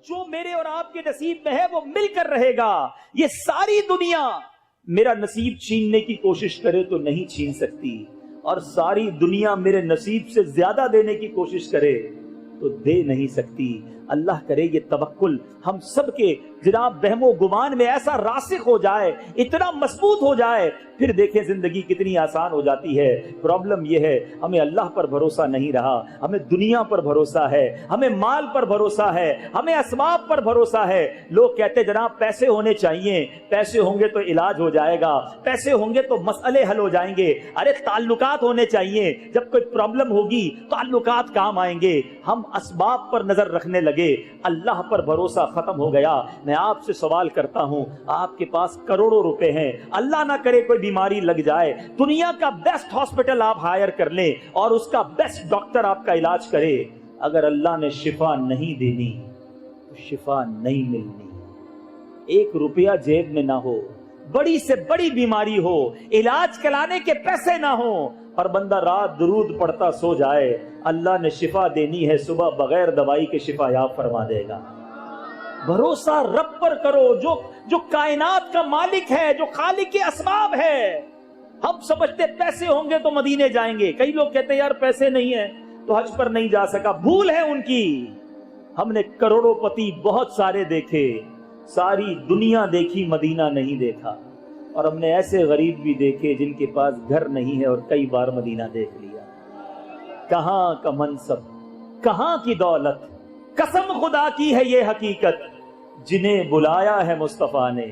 جو میرے اور آپ کے نصیب میں ہے وہ مل کر رہے گا. یہ ساری دنیا میرا نصیب چھیننے کی کوشش کرے تو نہیں چھین سکتی, اور ساری دنیا میرے نصیب سے زیادہ دینے کی کوشش کرے تو دے نہیں سکتی. اللہ کرے یہ توکل ہم سب کے جناب بہم و گمان میں ایسا راسخ ہو جائے, اتنا مضبوط ہو جائے, پھر دیکھیں زندگی کتنی آسان ہو جاتی ہے. پرابلم یہ ہے ہمیں اللہ پر بھروسہ نہیں رہا, ہمیں دنیا پر بھروسہ ہے, ہمیں مال پر بھروسہ ہے, ہمیں اسباب پر بھروسہ ہے. لوگ کہتے جناب پیسے ہونے چاہیے, پیسے ہوں گے تو علاج ہو جائے گا, پیسے ہوں گے تو مسئلے حل ہو جائیں گے. ارے تعلقات ہونے چاہیے, جب کوئی پرابلم ہوگی تعلقات کام آئیں گے. ہم اسباب پر نظر رکھنے لگے, اللہ پر بھروسہ ختم ہو گیا. میں آپ سے سوال کرتا ہوں, آپ کے پاس کروڑوں روپے ہیں, اللہ نہ کرے کوئی بیماری لگ جائے, دنیا کا بیسٹ ہاسپٹل آپ ہائر کر لیں اور اس کا بیسٹ ڈاکٹر آپ کا علاج کرے, اگر اللہ نے شفا نہیں دینی تو شفا نہیں ملنی. ایک روپیہ جیب میں نہ ہو, بڑی سے بڑی بیماری ہو, علاج کرانے کے پیسے نہ ہو, اور بندہ رات درود پڑھتا سو جائے, اللہ نے شفا دینی ہے, صبح بغیر دوائی کے شفا یاب فرما دے گا. بھروسہ رب پر کرو جو کائنات کا مالک ہے, جو خالق کے اسباب ہے. ہم سمجھتے پیسے ہوں گے تو مدینے جائیں گے. کئی لوگ کہتے ہیں یار پیسے نہیں ہیں تو حج پر نہیں جا سکا. بھول ہے ان کی. ہم نے کروڑوں پتی بہت سارے دیکھے, ساری دنیا دیکھی, مدینہ نہیں دیکھا. اور ہم نے ایسے غریب بھی دیکھے جن کے پاس گھر نہیں ہے اور کئی بار مدینہ دیکھ لیا. کہاں کا منصب, کہاں کی دولت, قسم خدا کی ہے یہ حقیقت, جنہیں بلایا ہے مصطفیٰ نے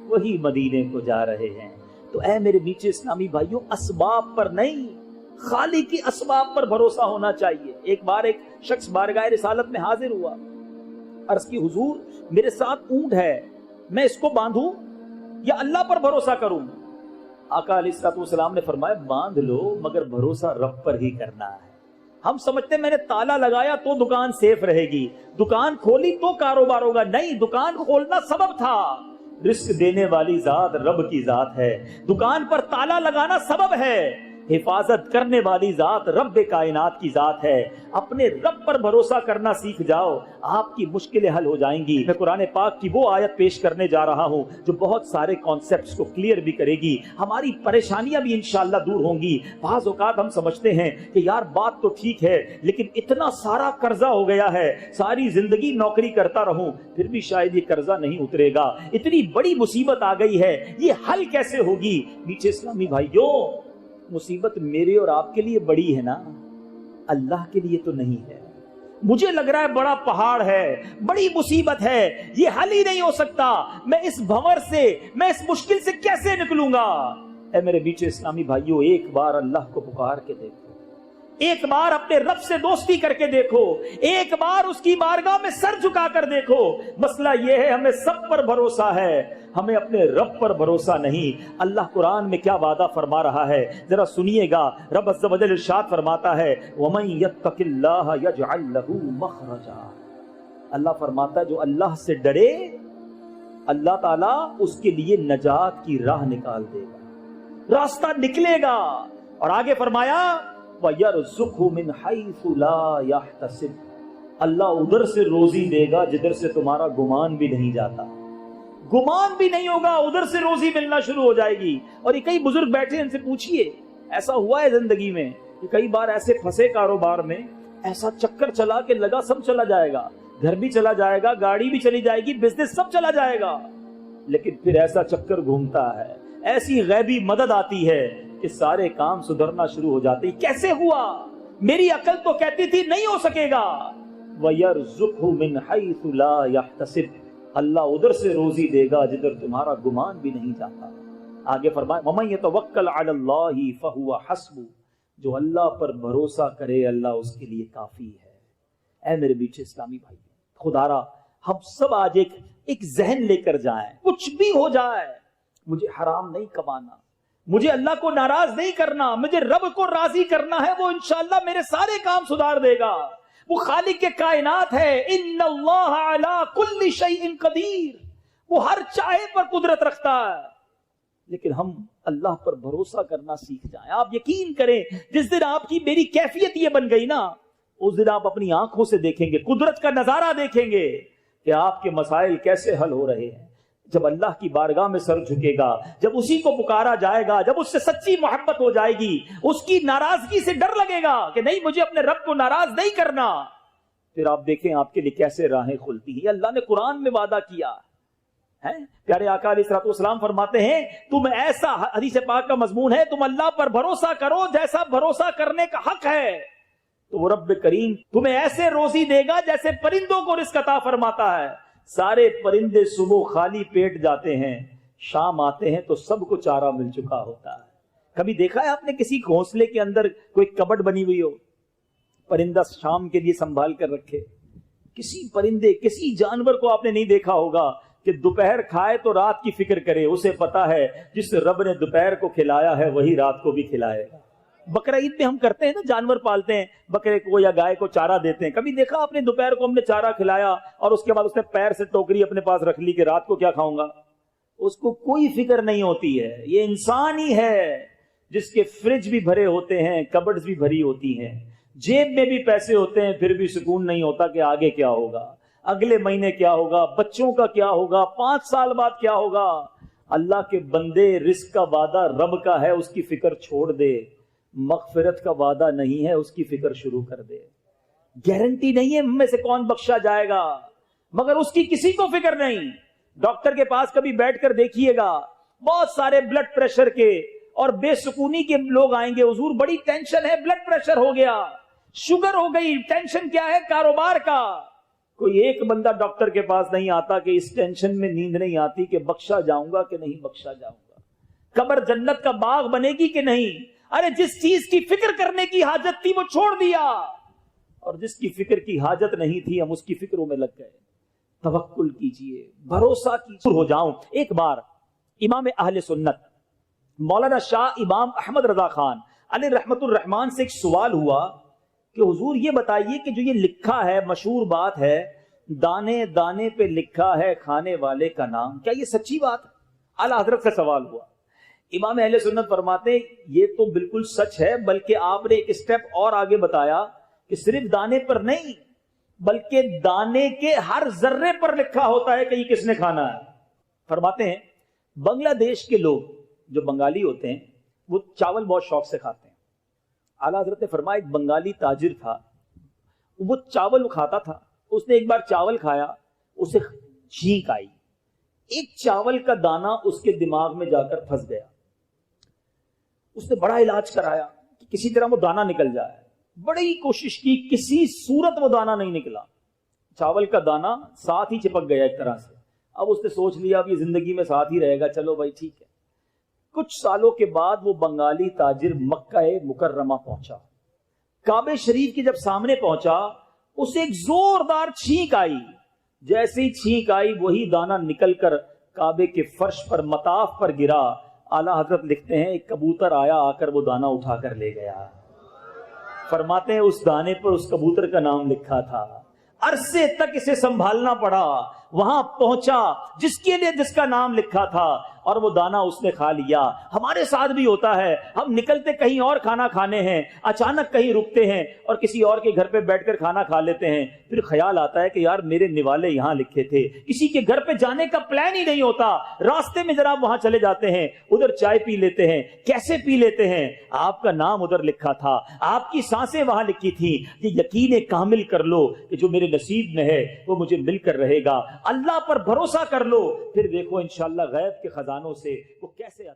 وہی مدینے کو جا رہے ہیں. تو اے میرے میٹھے اسلامی بھائیوں, اسباب پر نہیں, خالق کی اسباب پر بھروسہ ہونا چاہیے. ایک بار ایک شخص بارگاہ رسالت میں حاضر ہوا, عرض کی حضور میرے ساتھ اونٹ ہے, میں اس کو باندھوں یا اللہ پر بھروسہ کروں؟ آقا علیہ السلام نے فرمایا باندھ لو, مگر بھروسہ رب پر ہی کرنا ہے. ہم سمجھتے میں نے تالا لگایا تو دکان سیف رہے گی, دکان کھولی تو کاروبار ہوگا. نہیں, دکان کھولنا سبب تھا, رزق دینے والی ذات رب کی ذات ہے. دکان پر تالا لگانا سبب ہے, حفاظت کرنے والی ذات رب کائنات کی ذات ہے. اپنے رب پر بھروسہ کرنا سیکھ جاؤ, آپ کی مشکلیں حل ہو جائیں گی. میں قرآن پاک کی وہ آیت پیش کرنے جا رہا ہوں جو بہت سارے کانسیپٹس کو کلیئر بھی کرے گی, ہماری پریشانیاں بھی انشاءاللہ دور ہوں گی. بعض اوقات ہم سمجھتے ہیں کہ یار بات تو ٹھیک ہے لیکن اتنا سارا قرضہ ہو گیا ہے, ساری زندگی نوکری کرتا رہوں پھر بھی شاید یہ قرضہ نہیں اترے گا, اتنی بڑی مصیبت آ گئی ہے, یہ حل کیسے ہوگی؟ میٹھے اسلامی بھائیوں, مصیبت میرے اور آپ کے لیے بڑی ہے نا, اللہ کے لیے تو نہیں ہے. مجھے لگ رہا ہے بڑا پہاڑ ہے, بڑی مصیبت ہے, یہ حل ہی نہیں ہو سکتا, میں اس بھنور سے, میں اس مشکل سے کیسے نکلوں گا؟ اے میرے بیچے اسلامی بھائیوں, ایک بار اللہ کو پکار کے دیکھو, ایک بار اپنے رب سے دوستی کر کے دیکھو, ایک بار اس کی بارگاہ میں سر جھکا کر دیکھو. مسئلہ یہ ہے ہمیں سب پر بھروسہ ہے, ہمیں اپنے رب پر بھروسہ نہیں. اللہ قرآن میں کیا وعدہ فرما رہا ہے ذرا سنیے گا. رب عز و جل ارشاد فرماتا ہے وَمَن يَتَّقِ اللَّهَ يَجْعَلْ لَهُ مَخْرَجًا. اللہ فرماتا ہے جو اللہ سے ڈرے اللہ تعالیٰ اس کے لیے نجات کی راہ نکال دے گا, راستہ نکلے گا. اور آگے فرمایا وَيَرْزُقْهُ مِنْ حَيْثُ لَا يَحْتَسِبُ. اللہ ادھر سے روزی دے گا جدھر سے تمہارا گمان بھی نہیں جاتا, گمان بھی نہیں ہوگا, ادھر سے روزی ملنا شروع ہو جائے گی. اور یہ کئی بزرگ بیٹھے ان سے پوچھئے, ایسا ہوا ہے زندگی میں کہ کئی بار ایسے پھنسے کاروبار میں, ایسا چکر چلا کہ لگا سب چلا جائے گا, گھر بھی چلا جائے گا, گاڑی بھی چلی جائے گی, بزنس سب چلا جائے گا, لیکن پھر ایسا چکر گھومتا ہے, ایسی غیبی مدد آتی ہے کہ سارے کام سدھرنا شروع ہو جاتے. کیسے ہوا؟ میری عقل تو کہتی تھی نہیں ہو سکے گا. وَيَرْزُقْهُ مِنْ حَيْثُ لَا يَحْتَسِبُ. اللہ ادھر سے روزی دے گا جدھر تمہارا گمان بھی نہیں جاتا. آگے فرمائے وَمَن يَتَوَكَّلْ عَلَى اللَّهِ فَهُوَ حَسْبُهُ. جو اللہ پر بھروسہ کرے اللہ اس کے لیے کافی ہے. اے میرے بیچے اسلامی بھائی, خدا را ہم سب آج ایک ذہن لے کر جائیں, کچھ بھی ہو جائے مجھے حرام نہیں کمانا, مجھے اللہ کو ناراض نہیں کرنا, مجھے رب کو راضی کرنا ہے, وہ انشاءاللہ میرے سارے کام سدھار دے گا. وہ خالق کے کائنات ہے, ان اللہ علی کل شیء قدیر, وہ ہر چاہے پر قدرت رکھتا ہے. لیکن ہم اللہ پر بھروسہ کرنا سیکھ جائیں. آپ یقین کریں جس دن آپ کی میری کیفیت یہ بن گئی نا, اس دن آپ اپنی آنکھوں سے دیکھیں گے, قدرت کا نظارہ دیکھیں گے کہ آپ کے مسائل کیسے حل ہو رہے ہیں. جب اللہ کی بارگاہ میں سر جھکے گا، جب اسی کو پکارا جائے گا، جب اس سے سچی محبت ہو جائے گی، اس کی ناراضگی سے ڈر لگے گا کہ نہیں مجھے اپنے رب کو ناراض نہیں کرنا، پھر آپ دیکھیں آپ کے لیے کیسے راہیں کھلتی ہیں. اللہ نے قرآن میں وعدہ کیا ہے. پیارے آقا علیہ الصلوۃ والسلام فرماتے ہیں تم ایسا، حدیث پاک کا مضمون ہے، تم اللہ پر بھروسہ کرو جیسا بھروسہ کرنے کا حق ہے، تو وہ رب کریم تمہیں ایسے روزی دے گا جیسے پرندوں کو رزق عطا فرماتا ہے. سارے پرندے صبح خالی پیٹ جاتے ہیں، شام آتے ہیں تو سب کو چارہ مل چکا ہوتا ہے. کبھی دیکھا ہے آپ نے کسی گھونسلے کے اندر کوئی کبڈ بنی ہوئی ہو، پرندہ شام کے لیے سنبھال کر رکھے؟ کسی پرندے، کسی جانور کو آپ نے نہیں دیکھا ہوگا کہ دوپہر کھائے تو رات کی فکر کرے. اسے پتا ہے جس رب نے دوپہر کو کھلایا ہے وہی رات کو بھی کھلائے گا. بقرہ عید میں ہم کرتے ہیں نا، جانور پالتے ہیں، بکرے کو یا گائے کو چارہ دیتے ہیں. کبھی دیکھا آپ نے دوپہر کو ہم نے چارہ کھلایا اور اس کے بعد اس نے پیر سے ٹوکری اپنے پاس رکھ لی کہ رات کو کیا کھاؤں گا؟ اس کو کوئی فکر نہیں ہوتی ہے. یہ انسان ہی ہے جس کے فریج بھی بھرے ہوتے ہیں، کبڈز بھی بھری ہوتی ہیں، جیب میں بھی پیسے ہوتے ہیں، پھر بھی سکون نہیں ہوتا کہ آگے کیا ہوگا، اگلے مہینے کیا ہوگا، بچوں کا کیا ہوگا، 5 سال بعد کیا ہوگا. اللہ کے بندے، رزق کا وعدہ رب کا ہے، اس کی فکر چھوڑ دے. مغفرت کا وعدہ نہیں ہے، اس کی فکر شروع کر دے. گارنٹی نہیں ہے ہم میں سے کون بخشا جائے گا، مگر اس کی کسی کو فکر نہیں. ڈاکٹر کے پاس کبھی بیٹھ کر دیکھیے گا، بہت سارے بلڈ پریشر کے اور بے سکونی کے لوگ آئیں گے، حضور بڑی ٹینشن ہے، بلڈ پریشر ہو گیا، شوگر ہو گئی. ٹینشن کیا ہے؟ کاروبار کا. کوئی ایک بندہ ڈاکٹر کے پاس نہیں آتا کہ اس ٹینشن میں نیند نہیں آتی کہ بخشا جاؤں گا کہ نہیں بخشا جاؤں گا، قبر جنت کا باغ بنے گی کہ نہیں. ارے جس چیز کی فکر کرنے کی حاجت تھی وہ چھوڑ دیا، اور جس کی فکر کی حاجت نہیں تھی ہم اس کی فکروں میں لگ گئے. توکل کیجئے، بھروسہ کیجئے. ہو جاؤں. ایک بار امام اہل سنت مولانا شاہ امام احمد رضا خان علیہ رحمت الرحمان سے ایک سوال ہوا کہ حضور یہ بتائیے کہ جو یہ لکھا ہے، مشہور بات ہے، دانے دانے پہ لکھا ہے کھانے والے کا نام، کیا یہ سچی بات ہے؟ اعلیٰ حضرت سے سوال ہوا. امام اہل سنت فرماتے ہیں یہ تو بالکل سچ ہے، بلکہ آپ نے ایک سٹیپ اور آگے بتایا کہ صرف دانے پر نہیں بلکہ دانے کے ہر ذرے پر لکھا ہوتا ہے کہ یہ کس نے کھانا ہے. فرماتے ہیں بنگلہ دیش کے لوگ جو بنگالی ہوتے ہیں وہ چاول بہت شوق سے کھاتے ہیں. اعلیٰ حضرت نے فرمایا ایک بنگالی تاجر تھا، وہ چاول کھاتا تھا. اس نے ایک بار چاول کھایا، اسے چھینک آئی، ایک چاول کا دانہ اس کے دماغ میں جا کر پھنس گیا. اس نے بڑا علاج کرایا کہ کسی طرح وہ دانہ نکل جائے، بڑی کوشش کی، کسی صورت وہ دانہ نہیں نکلا. چاول کا دانہ ساتھ ہی چپک گیا ایک طرح سے. اب اس نے سوچ لیا اب یہ زندگی میں ساتھ ہی رہے گا، چلو بھائی ٹھیک ہے. کچھ سالوں کے بعد وہ بنگالی تاجر مکہ مکرمہ پہنچا. کعبہ شریف کے جب سامنے پہنچا اسے ایک زوردار چھینک آئی. جیسے ہی چھینک آئی وہی دانہ نکل کر کعبے کے فرش پر مطاف پر گرا. اعلیٰ حضرت لکھتے ہیں ایک کبوتر آیا، آ کر وہ دانہ اٹھا کر لے گیا. فرماتے ہیں اس دانے پر اس کبوتر کا نام لکھا تھا. عرصے تک اسے سنبھالنا پڑا، وہاں پہنچا جس کے لیے جس کا نام لکھا تھا، اور وہ دانہ اس نے کھا لیا. ہمارے ساتھ بھی ہوتا ہے، ہم نکلتے کہیں اور کھانا کھانے ہیں، اچانک کہیں رکتے ہیں اور کسی اور کے گھر پہ بیٹھ کر کھانا کھا لیتے ہیں. پھر خیال آتا ہے کہ یار میرے نوالے یہاں لکھے تھے. کسی کے گھر پہ جانے کا پلان ہی نہیں ہوتا، راستے میں جناب وہاں چلے جاتے ہیں، ادھر چائے پی لیتے ہیں. کیسے پی لیتے ہیں؟ آپ کا نام ادھر لکھا تھا، آپ کی سانسیں وہاں لکھی تھی. یہ یقین کامل کر لو کہ جو میرے نصیب میں ہے وہ مجھے مل کر رہے گا. اللہ پر بھروسہ کر لو، پھر دیکھو انشاءاللہ غیب کے خزانوں سے وہ کیسے